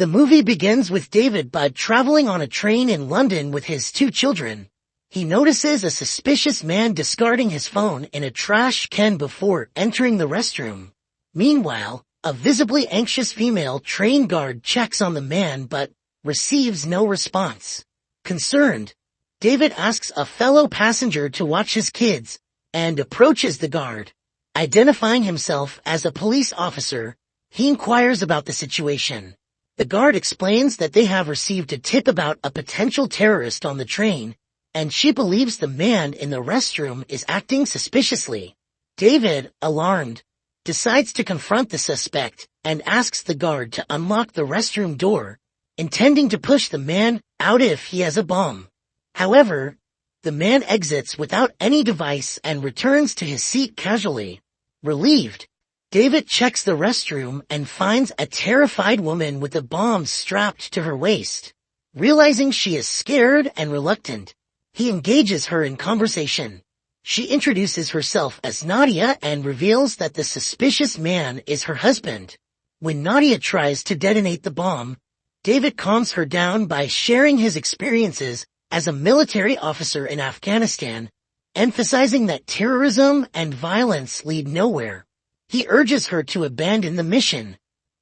The movie begins with David Budd traveling on a train in London with his two children. He notices a suspicious man discarding his phone in a trash can before entering the restroom. Meanwhile, a visibly anxious female train guard checks on the man but receives no response. Concerned, David asks a fellow passenger to watch his kids and approaches the guard. Identifying himself as a police officer, he inquires about the situation. The guard explains that they have received a tip about a potential terrorist on the train, and she believes the man in the restroom is acting suspiciously. David, alarmed, decides to confront the suspect and asks the guard to unlock the restroom door, intending to push the man out if he has a bomb. However, the man exits without any device and returns to his seat casually. Relieved, David checks the restroom and finds a terrified woman with a bomb strapped to her waist. Realizing she is scared and reluctant, he engages her in conversation. She introduces herself as Nadia and reveals that the suspicious man is her husband. When Nadia tries to detonate the bomb, David calms her down by sharing his experiences as a military officer in Afghanistan, emphasizing that terrorism and violence lead nowhere. He urges her to abandon the mission,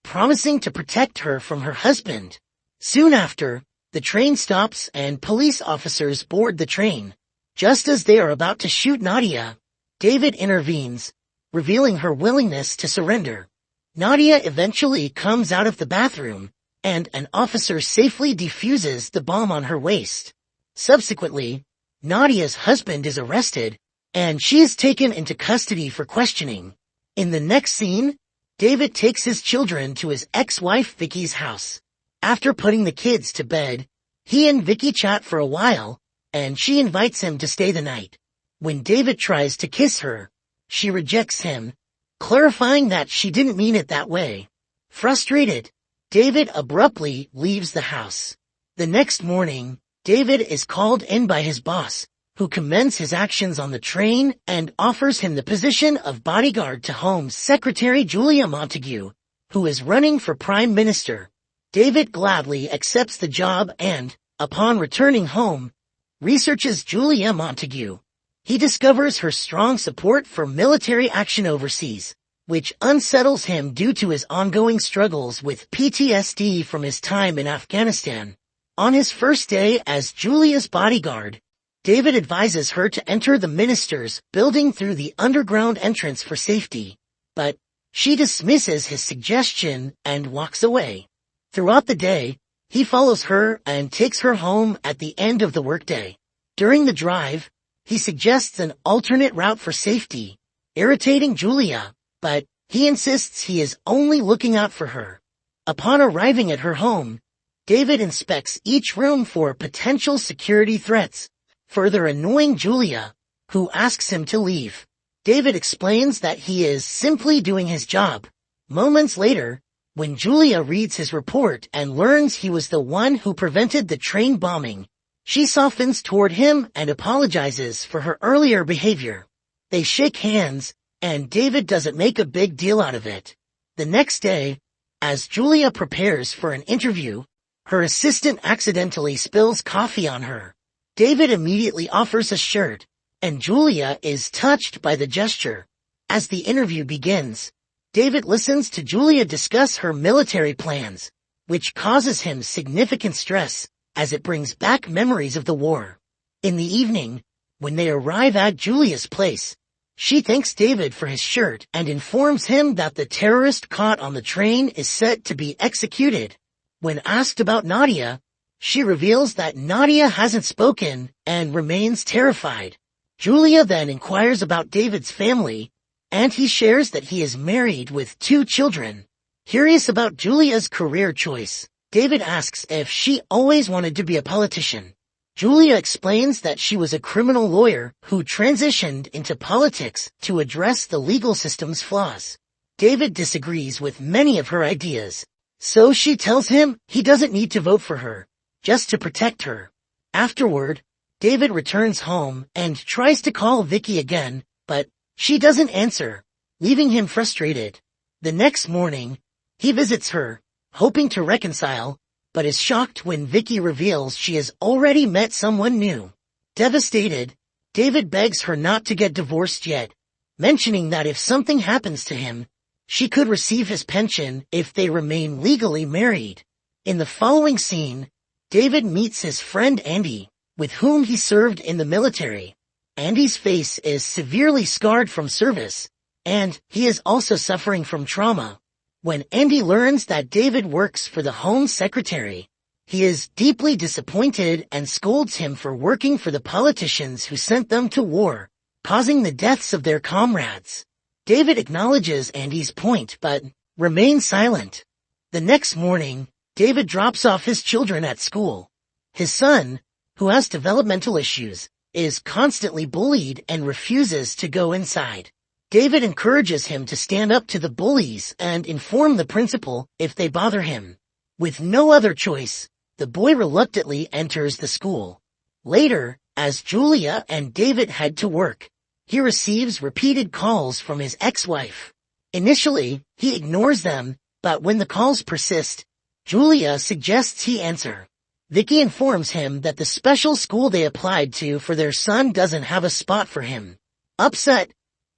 promising to protect her from her husband. Soon after, the train stops and police officers board the train. Just as they are about to shoot Nadia, David intervenes, revealing her willingness to surrender. Nadia eventually comes out of the bathroom, and an officer safely defuses the bomb on her waist. Subsequently, Nadia's husband is arrested, and she is taken into custody for questioning. In the next scene, David takes his children to his ex-wife Vicky's house. After putting the kids to bed, he and Vicky chat for a while, and she invites him to stay the night. When David tries to kiss her, she rejects him, clarifying that she didn't mean it that way. Frustrated, David abruptly leaves the house. The next morning, David is called in by his boss, who commends his actions on the train and offers him the position of bodyguard to Home Secretary Julia Montague, who is running for Prime Minister. David gladly accepts the job and, upon returning home, researches Julia Montague. He discovers her strong support for military action overseas, which unsettles him due to his ongoing struggles with PTSD from his time in Afghanistan. On his first day as Julia's bodyguard, David advises her to enter the minister's building through the underground entrance for safety, but she dismisses his suggestion and walks away. Throughout the day, he follows her and takes her home at the end of the workday. During the drive, he suggests an alternate route for safety, irritating Julia, but he insists he is only looking out for her. Upon arriving at her home, David inspects each room for potential security threats, further annoying Julia, who asks him to leave. David explains that he is simply doing his job. Moments later, when Julia reads his report and learns he was the one who prevented the train bombing, she softens toward him and apologizes for her earlier behavior. They shake hands, and David doesn't make a big deal out of it. The next day, as Julia prepares for an interview, her assistant accidentally spills coffee on her. David immediately offers a shirt, and Julia is touched by the gesture. As the interview begins, David listens to Julia discuss her military plans, which causes him significant stress, as it brings back memories of the war. In the evening, when they arrive at Julia's place, she thanks David for his shirt and informs him that the terrorist caught on the train is set to be executed. When asked about Nadia, she reveals that Nadia hasn't spoken and remains terrified. Julia then inquires about David's family, and he shares that he is married with 2 children. Curious about Julia's career choice, David asks if she always wanted to be a politician. Julia explains that she was a criminal lawyer who transitioned into politics to address the legal system's flaws. David disagrees with many of her ideas, so she tells him he doesn't need to vote for her, just to protect her. Afterward, David returns home and tries to call Vicky again, but she doesn't answer, leaving him frustrated. The next morning, he visits her, hoping to reconcile, but is shocked when Vicky reveals she has already met someone new. Devastated, David begs her not to get divorced yet, mentioning that if something happens to him, she could receive his pension if they remain legally married. In the following scene, David meets his friend Andy, with whom he served in the military. Andy's face is severely scarred from service, and he is also suffering from trauma. When Andy learns that David works for the Home Secretary, he is deeply disappointed and scolds him for working for the politicians who sent them to war, causing the deaths of their comrades. David acknowledges Andy's point but remains silent. The next morning, David drops off his children at school. His son, who has developmental issues, is constantly bullied and refuses to go inside. David encourages him to stand up to the bullies and inform the principal if they bother him. With no other choice, the boy reluctantly enters the school. Later, as Julia and David head to work, he receives repeated calls from his ex-wife. Initially, he ignores them, but when the calls persist, Julia suggests he answer. Vicky informs him that the special school they applied to for their son doesn't have a spot for him. Upset,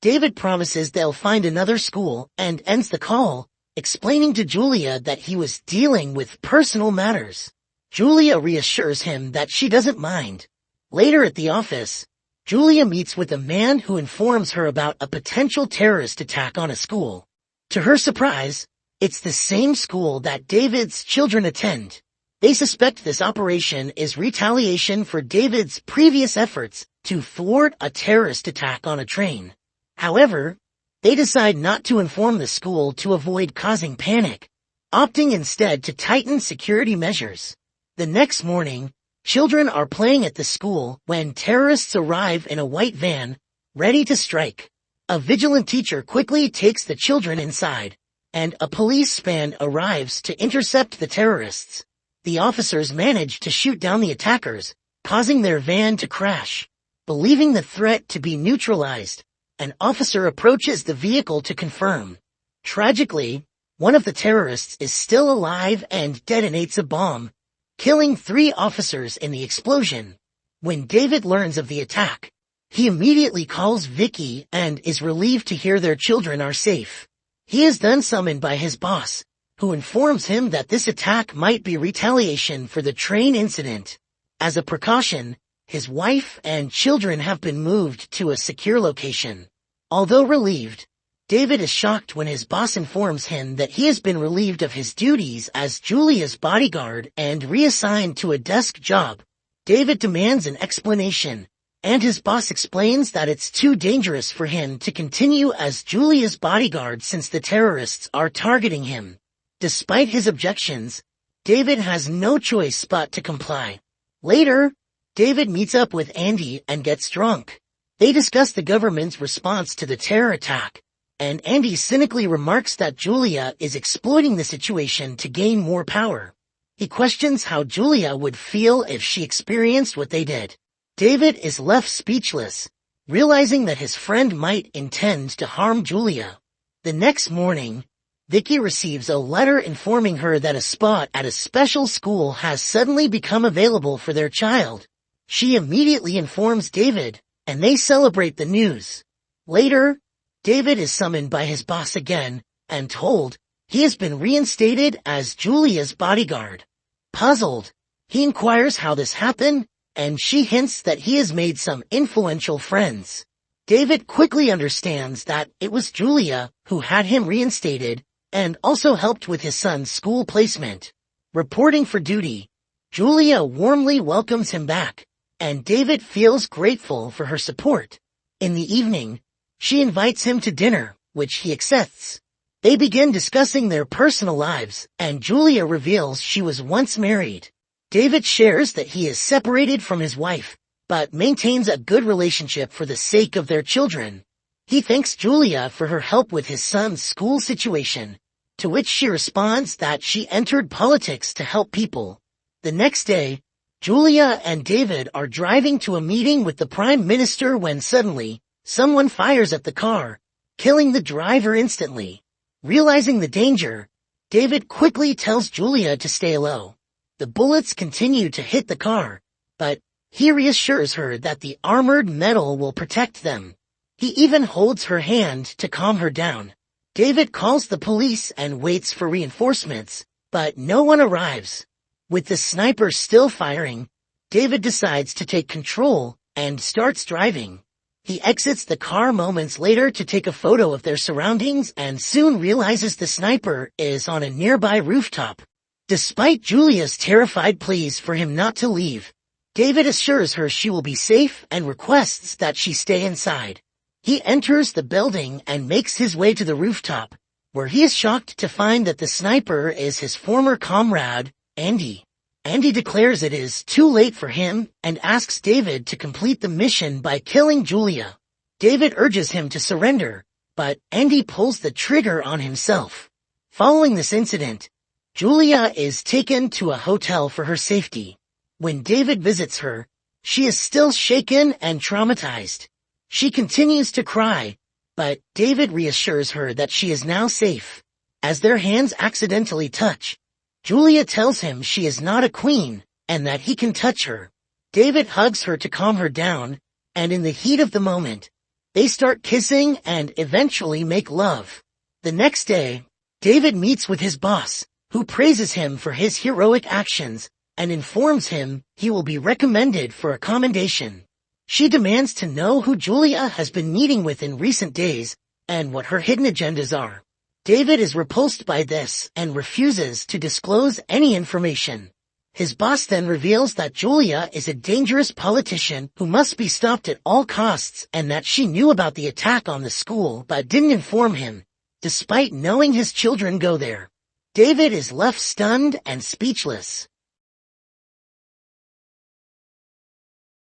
David promises they'll find another school and ends the call, explaining to Julia that he was dealing with personal matters. Julia reassures him that she doesn't mind. Later at the office, Julia meets with a man who informs her about a potential terrorist attack on a school. To her surprise, it's the same school that David's children attend. They suspect this operation is retaliation for David's previous efforts to thwart a terrorist attack on a train. However, they decide not to inform the school to avoid causing panic, opting instead to tighten security measures. The next morning, children are playing at the school when terrorists arrive in a white van, ready to strike. A vigilant teacher quickly takes the children inside, and a police van arrives to intercept the terrorists. The officers manage to shoot down the attackers, causing their van to crash. Believing the threat to be neutralized, an officer approaches the vehicle to confirm. Tragically, one of the terrorists is still alive and detonates a bomb, killing 3 officers in the explosion. When David learns of the attack, he immediately calls Vicky and is relieved to hear their children are safe. He is then summoned by his boss, who informs him that this attack might be retaliation for the train incident. As a precaution, his wife and children have been moved to a secure location. Although relieved, David is shocked when his boss informs him that he has been relieved of his duties as Julia's bodyguard and reassigned to a desk job. David demands an explanation, and his boss explains that it's too dangerous for him to continue as Julia's bodyguard since the terrorists are targeting him. Despite his objections, David has no choice but to comply. Later, David meets up with Andy and gets drunk. They discuss the government's response to the terror attack, and Andy cynically remarks that Julia is exploiting the situation to gain more power. He questions how Julia would feel if she experienced what they did. David is left speechless, realizing that his friend might intend to harm Julia. The next morning, Vicky receives a letter informing her that a spot at a special school has suddenly become available for their child. She immediately informs David, and they celebrate the news. Later, David is summoned by his boss again, and told he has been reinstated as Julia's bodyguard. Puzzled, he inquires how this happened, and she hints that he has made some influential friends. David quickly understands that it was Julia who had him reinstated, and also helped with his son's school placement. Reporting for duty, Julia warmly welcomes him back, and David feels grateful for her support. In the evening, she invites him to dinner, which he accepts. They begin discussing their personal lives, and Julia reveals she was once married. David shares that he is separated from his wife, but maintains a good relationship for the sake of their children. He thanks Julia for her help with his son's school situation, to which she responds that she entered politics to help people. The next day, Julia and David are driving to a meeting with the Prime Minister when suddenly, someone fires at the car, killing the driver instantly. Realizing the danger, David quickly tells Julia to stay low. The bullets continue to hit the car, but he reassures her that the armored metal will protect them. He even holds her hand to calm her down. David calls the police and waits for reinforcements, but no one arrives. With the sniper still firing, David decides to take control and starts driving. He exits the car moments later to take a photo of their surroundings and soon realizes the sniper is on a nearby rooftop. Despite Julia's terrified pleas for him not to leave, David assures her she will be safe and requests that she stay inside. He enters the building and makes his way to the rooftop, where he is shocked to find that the sniper is his former comrade, Andy. Andy declares it is too late for him and asks David to complete the mission by killing Julia. David urges him to surrender, but Andy pulls the trigger on himself. Following this incident, Julia is taken to a hotel for her safety. When David visits her, she is still shaken and traumatized. She continues to cry, but David reassures her that she is now safe. As their hands accidentally touch, Julia tells him she is not a queen and that he can touch her. David hugs her to calm her down, and in the heat of the moment, they start kissing and eventually make love. The next day, David meets with his boss, who praises him for his heroic actions and informs him he will be recommended for a commendation. She demands to know who Julia has been meeting with in recent days and what her hidden agendas are. David is repulsed by this and refuses to disclose any information. His boss then reveals that Julia is a dangerous politician who must be stopped at all costs and that she knew about the attack on the school but didn't inform him, despite knowing his children go there. David is left stunned and speechless.